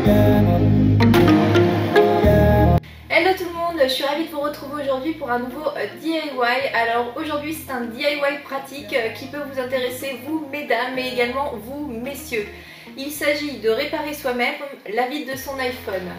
Hello tout le monde, je suis ravie de vous retrouver aujourd'hui pour un nouveau DIY. Alors aujourd'hui c'est un DIY pratique qui peut vous intéresser vous mesdames mais également vous messieurs. Il s'agit de réparer soi-même la vitre de son iPhone.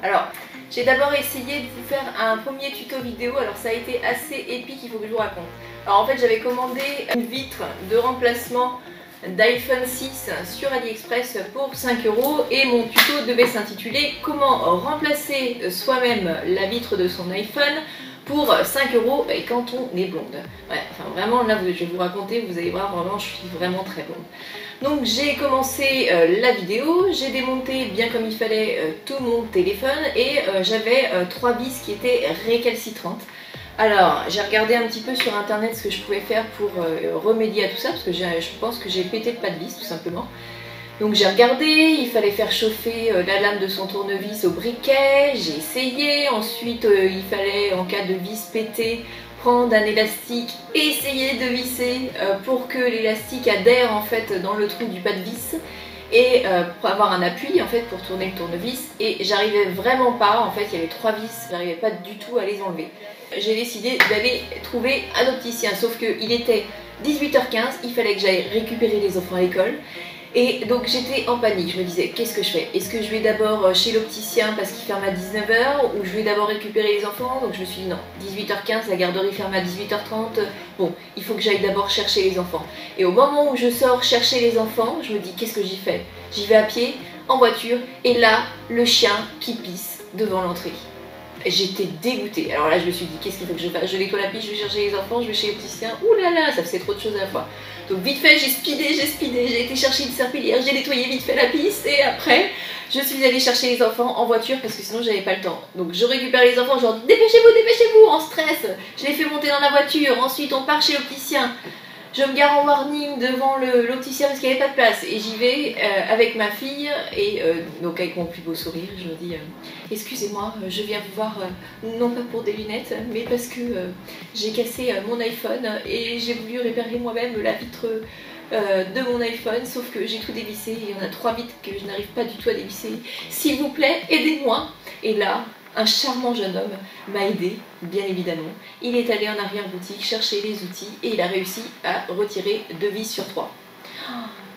Alors j'ai d'abord essayé de vous faire un premier tuto vidéo, alors ça a été assez épique, il faut que je vous raconte. Alors en fait j'avais commandé une vitre de remplacement d'iPhone 6 sur AliExpress pour 5 € et mon tuto devait s'intituler comment remplacer soi-même la vitre de son iPhone pour 5 € et quand on est blonde. Ouais, enfin vraiment là je vais vous raconter, vous allez voir, vraiment je suis vraiment très blonde. Donc j'ai commencé la vidéo, j'ai démonté bien comme il fallait tout mon téléphone et j'avais 3 vis qui étaient récalcitrantes. Alors j'ai regardé un petit peu sur internet ce que je pouvais faire pour remédier à tout ça parce que je pense que j'ai pété le pas de vis tout simplement. Donc j'ai regardé, il fallait faire chauffer la lame de son tournevis au briquet, j'ai essayé, ensuite il fallait en cas de vis pété prendre un élastique et essayer de visser pour que l'élastique adhère en fait dans le trou du pas de vis et pour avoir un appui en fait pour tourner le tournevis et j'arrivais vraiment pas, en fait il y avait 3 vis, j'arrivais pas du tout à les enlever. J'ai décidé d'aller trouver un opticien, sauf qu'il était 18h15, il fallait que j'aille récupérer les enfants à l'école. Et donc j'étais en panique, je me disais qu'est-ce que je fais? Est-ce que je vais d'abord chez l'opticien parce qu'il ferme à 19h ou je vais d'abord récupérer les enfants? Donc je me suis dit non, 18h15, la garderie ferme à 18h30, bon, il faut que j'aille d'abord chercher les enfants. Et au moment où je sors chercher les enfants, je me dis qu'est-ce que j'y fais? J'y vais à pied, en voiture, et là, le chien qui pisse devant l'entrée. J'étais dégoûtée. Alors là je me suis dit qu'est-ce qu'il faut que je fasse? Je nettoie la piste, je vais chercher les enfants, je vais chez l'opticien. Ouh là là, ça faisait trop de choses à la fois. Donc vite fait j'ai speedé, j'ai été chercher une serpillière, j'ai nettoyé vite fait la piste et après je suis allée chercher les enfants en voiture parce que sinon j'avais pas le temps. Donc je récupère les enfants, je leur dis dépêchez-vous en stress. Je les fais monter dans la voiture, ensuite on part chez l'opticien. Je me gare en warning devant l'opticien parce qu'il n'y avait pas de place et j'y vais avec ma fille et donc avec mon plus beau sourire je me dis excusez-moi je viens vous voir non pas pour des lunettes mais parce que j'ai cassé mon iPhone et j'ai voulu réparer moi-même la vitre de mon iPhone sauf que j'ai tout dévissé, il y en a 3 vitres que je n'arrive pas du tout à dévisser, s'il vous plaît aidez-moi. Et là un charmant jeune homme m'a aidé, bien évidemment. Il est allé en arrière-boutique chercher les outils et il a réussi à retirer 2 vis sur 3.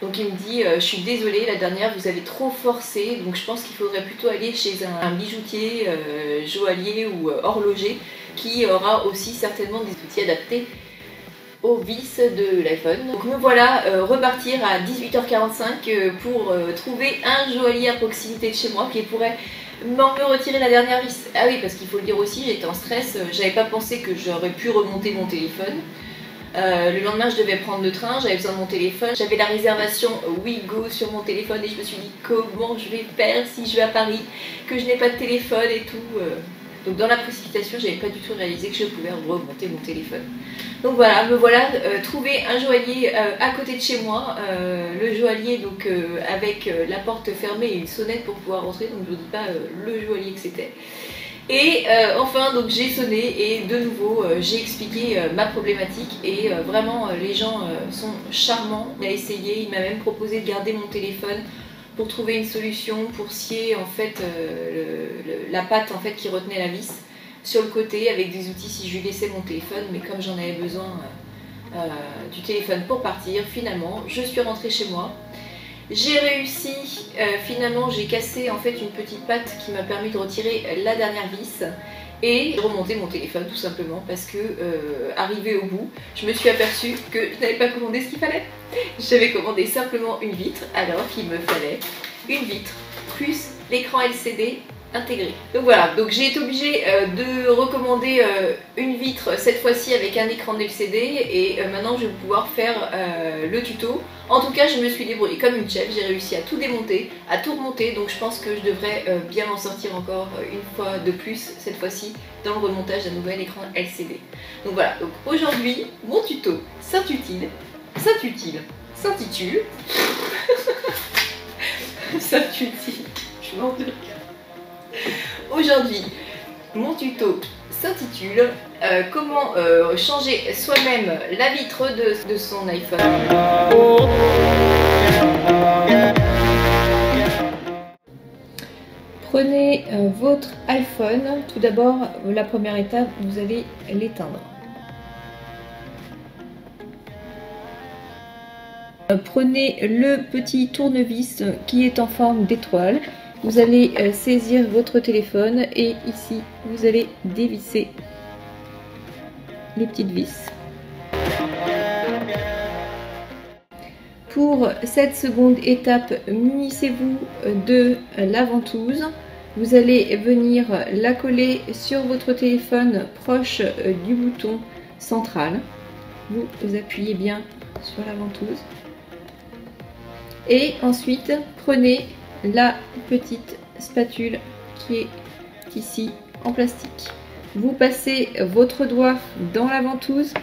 Donc il me dit je suis désolée, la dernière vous avez trop forcé, donc je pense qu'il faudrait plutôt aller chez un bijoutier, joaillier ou horloger qui aura aussi certainement des outils adaptés aux vis de l'iPhone. Donc me voilà repartir à 18h45 pour trouver un joaillier à proximité de chez moi qui pourrait me retirer la dernière vis. Ah oui, parce qu'il faut le dire aussi, j'étais en stress, j'avais pas pensé que j'aurais pu remonter mon téléphone. Le lendemain je devais prendre le train, j'avais besoin de mon téléphone, j'avais la réservation Ouigo sur mon téléphone et je me suis dit comment je vais faire si je vais à Paris, que je n'ai pas de téléphone et tout. Donc dans la précipitation j'avais pas du tout réalisé que je pouvais remonter mon téléphone. Donc voilà, me voilà trouver un joaillier à côté de chez moi, le joaillier donc avec la porte fermée et une sonnette pour pouvoir rentrer, donc je ne vous dis pas le joaillier que c'était. Et enfin donc j'ai sonné et de nouveau j'ai expliqué ma problématique et vraiment les gens sont charmants. Il a essayé, il m'a même proposé de garder mon téléphone pour trouver une solution pour scier en fait la patte en fait qui retenait la vis sur le côté avec des outils si je lui laissais mon téléphone, mais comme j'en avais besoin du téléphone pour partir, finalement je suis rentrée chez moi. J'ai réussi, finalement j'ai cassé en fait une petite patte qui m'a permis de retirer la dernière vis et de remonter mon téléphone tout simplement parce que arrivé au bout, je me suis aperçue que je n'avais pas commandé ce qu'il fallait. J'avais commandé simplement une vitre alors qu'il me fallait une vitre plus l'écran LCD intégré. Donc voilà, donc j'ai été obligée de recommander une vitre cette fois-ci avec un écran LCD et maintenant je vais pouvoir faire le tuto. En tout cas je me suis débrouillée comme une chef, j'ai réussi à tout démonter, à tout remonter, donc je pense que je devrais bien m'en sortir encore une fois de plus cette fois-ci dans le remontage d'un nouvel écran LCD. Donc voilà, donc aujourd'hui mon tuto s'intitule je m'en de Aujourd'hui, mon tuto s'intitule comment changer soi-même la vitre de son iPhone. Prenez votre iPhone. Tout d'abord, la première étape, vous allez l'éteindre. Prenez le petit tournevis qui est en forme d'étoile. Vous allez saisir votre téléphone et ici, vous allez dévisser les petites vis. Pour cette seconde étape, munissez-vous de la ventouse. Vous allez venir la coller sur votre téléphone proche du bouton central. Vous appuyez bien sur la ventouse. Et ensuite, prenez la petite spatule qui est ici en plastique. Vous passez votre doigt dans la ventouse.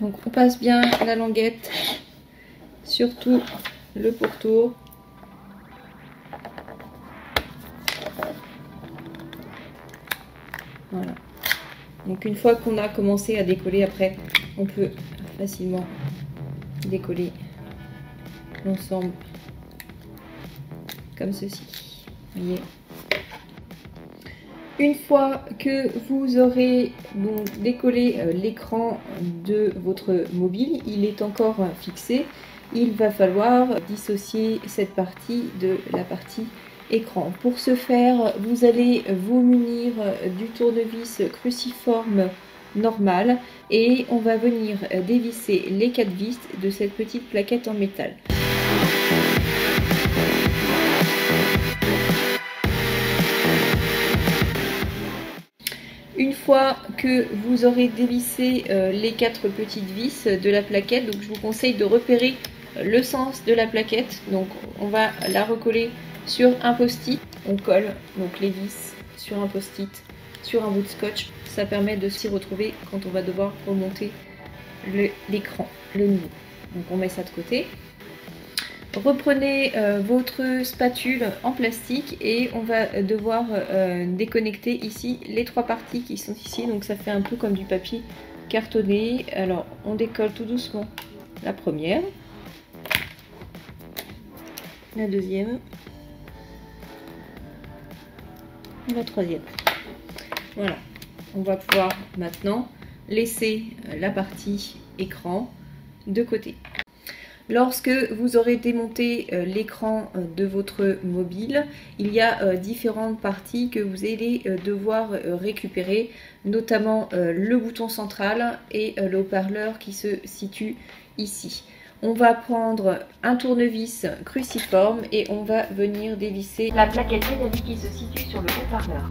Donc on passe bien la languette, surtout le pourtour. Voilà. Donc une fois qu'on a commencé à décoller, après on peut facilement décoller l'ensemble comme ceci. Voyez. Une fois que vous aurez décollé l'écran de votre mobile, il est encore fixé. Il va falloir dissocier cette partie de la partie écran. Pour ce faire, vous allez vous munir du tournevis cruciforme normal et on va venir dévisser les 4 vis de cette petite plaquette en métal. Une fois que vous aurez dévissé les 4 petites vis de la plaquette, donc je vous conseille de repérer le sens de la plaquette. Donc on va la recoller sur un post-it. On colle donc les vis sur un post-it, sur un bout de scotch. Ça permet de s'y retrouver quand on va devoir remonter l'écran, le niveau. Donc on met ça de côté. Reprenez votre spatule en plastique et on va devoir déconnecter ici les 3 parties qui sont ici. Donc ça fait un peu comme du papier cartonné. Alors on décolle tout doucement la première, la deuxième, et la troisième. Voilà, on va pouvoir maintenant laisser la partie écran de côté. Lorsque vous aurez démonté l'écran de votre mobile, il y a différentes parties que vous allez devoir récupérer, notamment le bouton central et le haut-parleur qui se situe ici. On va prendre un tournevis cruciforme et on va venir dévisser la plaquette métallique qui se situe sur le haut-parleur.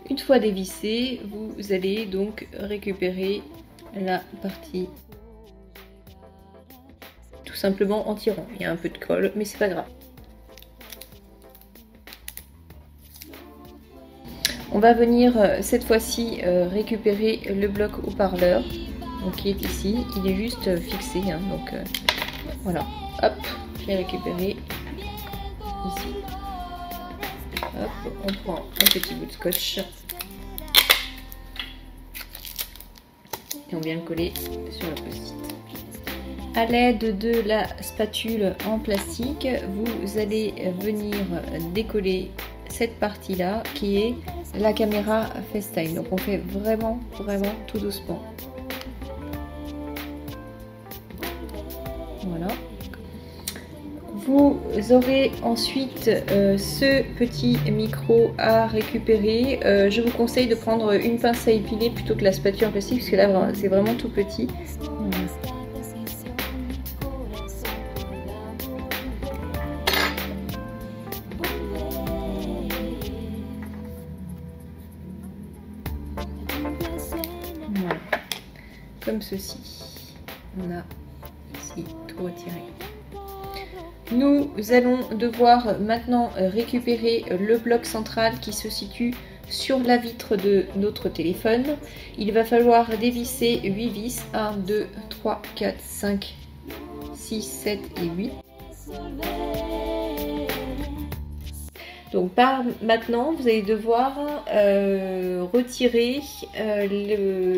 Une fois dévissé, vous allez donc récupérer la partie tout simplement en tirant. Il y a un peu de colle, mais c'est pas grave. On va venir cette fois-ci récupérer le bloc haut-parleur qui est ici. Il est juste fixé, hein, donc voilà. Hop, je l'ai récupéré ici. Hop, on prend un petit bout de scotch et on vient le coller sur le post-it. À l'aide de la spatule en plastique, vous allez venir décoller cette partie-là qui est la caméra FaceTime. Donc on fait vraiment tout doucement. Voilà. Vous aurez ensuite ce petit micro à récupérer. Je vous conseille de prendre une pince à épiler plutôt que la spatule en plastique parce que là c'est vraiment tout petit. Voilà. Comme ceci. On a ici tout retiré. Nous allons devoir maintenant récupérer le bloc central qui se situe sur la vitre de notre téléphone. Il va falloir dévisser 8 vis, 1, 2, 3, 4, 5 6, 7 et 8. Donc maintenant, vous allez devoir retirer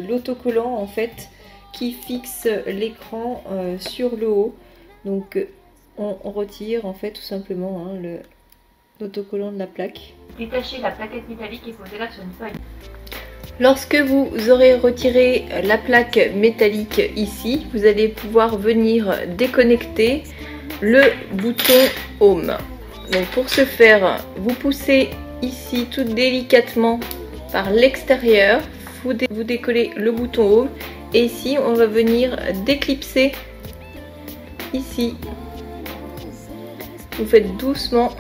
l'autocollant en fait qui fixe l'écran sur le haut. Donc on retire en fait tout simplement hein, l'autocollant de la plaque. Détachez la plaquette métallique et posez-la sur une feuille. Lorsque vous aurez retiré la plaque métallique ici, vous allez pouvoir venir déconnecter le bouton Home. Donc pour ce faire, vous poussez ici tout délicatement par l'extérieur, vous décollez le bouton Home et ici on va venir déclipser ici. Vous faites doucement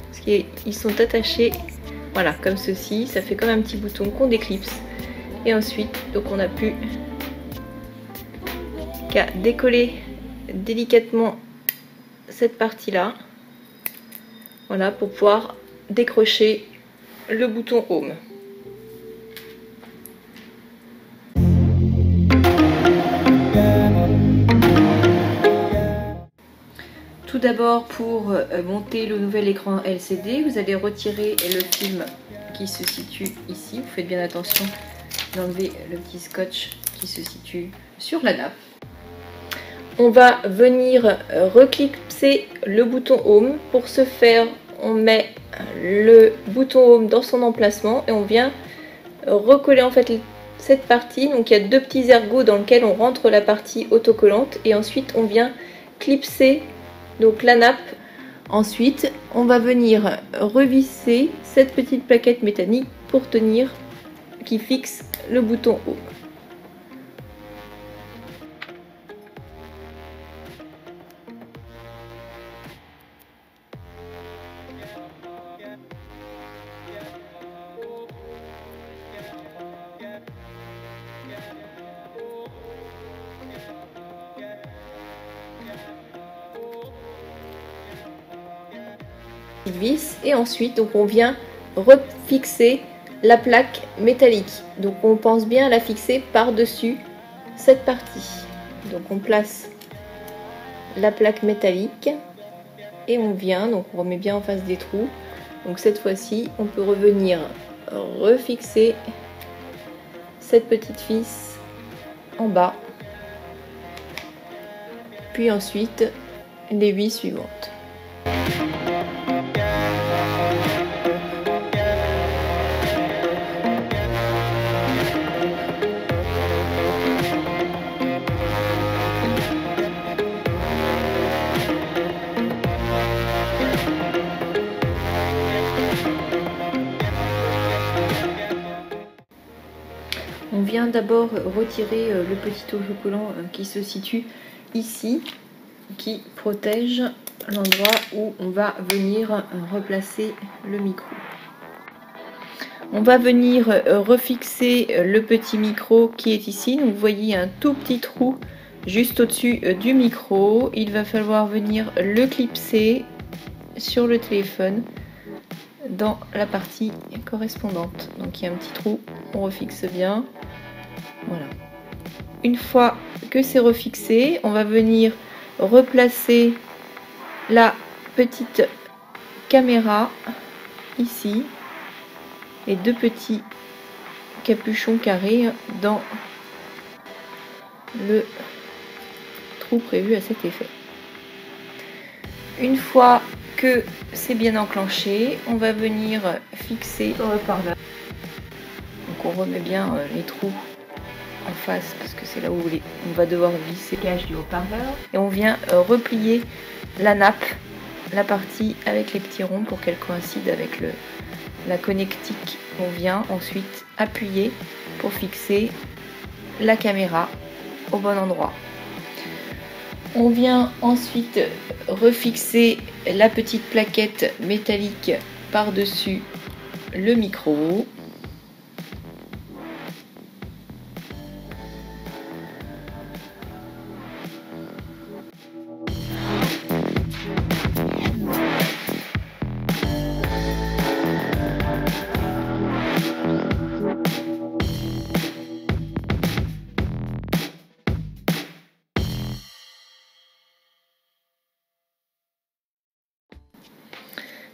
parce qu'ils sont attachés, voilà comme ceci, ça fait comme un petit bouton qu'on déclipse et ensuite donc on n'a plus qu'à décoller délicatement cette partie là. Voilà, pour pouvoir décrocher le bouton Home. Tout d'abord, pour monter le nouvel écran LCD, vous allez retirer le film qui se situe ici. Vous faites bien attention d'enlever le petit scotch qui se situe sur la nappe. On va venir reclipser le bouton Home. Pour ce faire, on met le bouton Home dans son emplacement et on vient recoller en fait cette partie. Donc il y a deux petits ergots dans lesquels on rentre la partie autocollante et ensuite on vient clipser donc la nappe. Ensuite on va venir revisser cette petite plaquette métallique pour tenir qui fixe le bouton Home. Vis et ensuite donc on vient refixer la plaque métallique. Donc on pense bien à la fixer par-dessus cette partie. Donc on place la plaque métallique et on vient, donc on remet bien en face des trous. Donc cette fois-ci on peut revenir refixer cette petite vis en bas, puis ensuite les 8 suivantes. On vient d'abord retirer le petit autocollant qui se situe ici, qui protège l'endroit où on va venir replacer le micro. On va venir refixer le petit micro qui est ici. Donc vous voyez un tout petit trou juste au-dessus du micro. Il va falloir venir le clipser sur le téléphone dans la partie correspondante. Donc il y a un petit trou, on refixe bien. Voilà. Une fois que c'est refixé, on va venir replacer la petite caméra ici, les deux petits capuchons carrés dans le trou prévu à cet effet. Une fois que c'est bien enclenché, on va venir fixer le haut-parleur. Donc on remet bien les trous en face parce que c'est là où on va devoir visser le cage du haut-parleur. Et on vient replier la nappe, la partie avec les petits ronds pour qu'elle coïncide avec la connectique. On vient ensuite appuyer pour fixer la caméra au bon endroit. On vient ensuite refixer la petite plaquette métallique par-dessus le micro.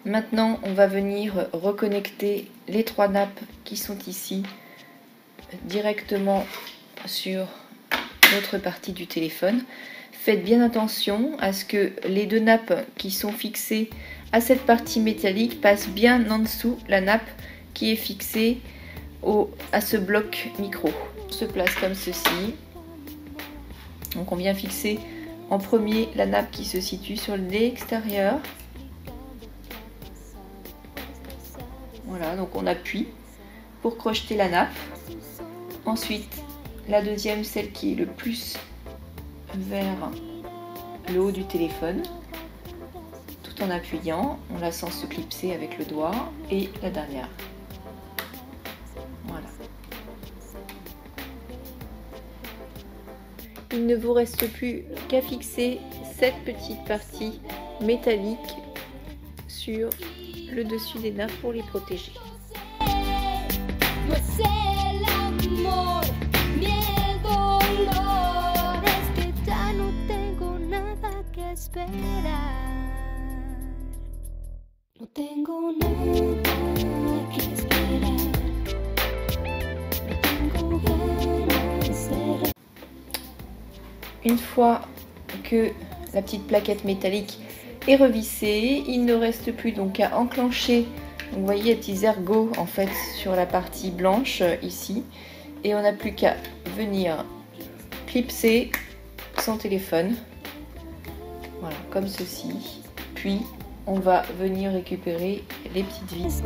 Maintenant, on va venir reconnecter les 3 nappes qui sont ici directement sur l'autre partie du téléphone. Faites bien attention à ce que les 2 nappes qui sont fixées à cette partie métallique passent bien en dessous la nappe qui est fixée à ce bloc micro. On se place comme ceci. Donc on vient fixer en premier la nappe qui se situe sur l'extérieur. Voilà, donc on appuie pour crocheter la nappe. Ensuite, la deuxième, celle qui est le plus vers le haut du téléphone, tout en appuyant, on la sent se clipser avec le doigt. Et la dernière. Voilà. Il ne vous reste plus qu'à fixer cette petite partie métallique sur le dessus des nappes pour les protéger. Une fois que la petite plaquette métallique est revissée, il ne reste plus donc qu'à enclencher. Donc, vous voyez, il y a des petits ergots en fait sur la partie blanche ici, et on n'a plus qu'à venir clipser son téléphone, voilà, comme ceci. Puis on va venir récupérer les petites vis.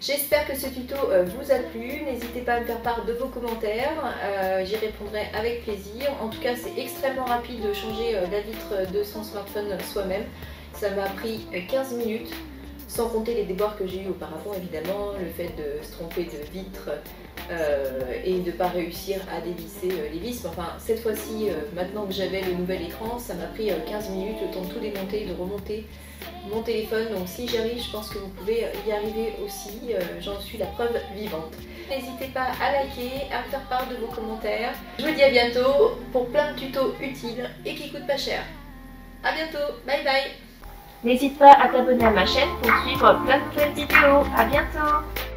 J'espère que ce tuto vous a plu, n'hésitez pas à me faire part de vos commentaires, j'y répondrai avec plaisir. En tout cas, c'est extrêmement rapide de changer la vitre de son smartphone soi-même. Ça m'a pris 15 minutes, sans compter les déboires que j'ai eu auparavant évidemment, le fait de se tromper de vitre et de ne pas réussir à dévisser les vis. Enfin, cette fois-ci, maintenant que j'avais le nouvel écran, ça m'a pris 15 minutes, le temps de tout démonter, de remonter mon téléphone. Donc si j'y arrive, je pense que vous pouvez y arriver aussi, j'en suis la preuve vivante. N'hésitez pas à liker, à me faire part de vos commentaires. Je vous dis à bientôt pour plein de tutos utiles et qui coûtent pas cher. A bientôt, bye bye. N'hésite pas à t'abonner à ma chaîne pour suivre plein de nouvelles vidéos. À bientôt.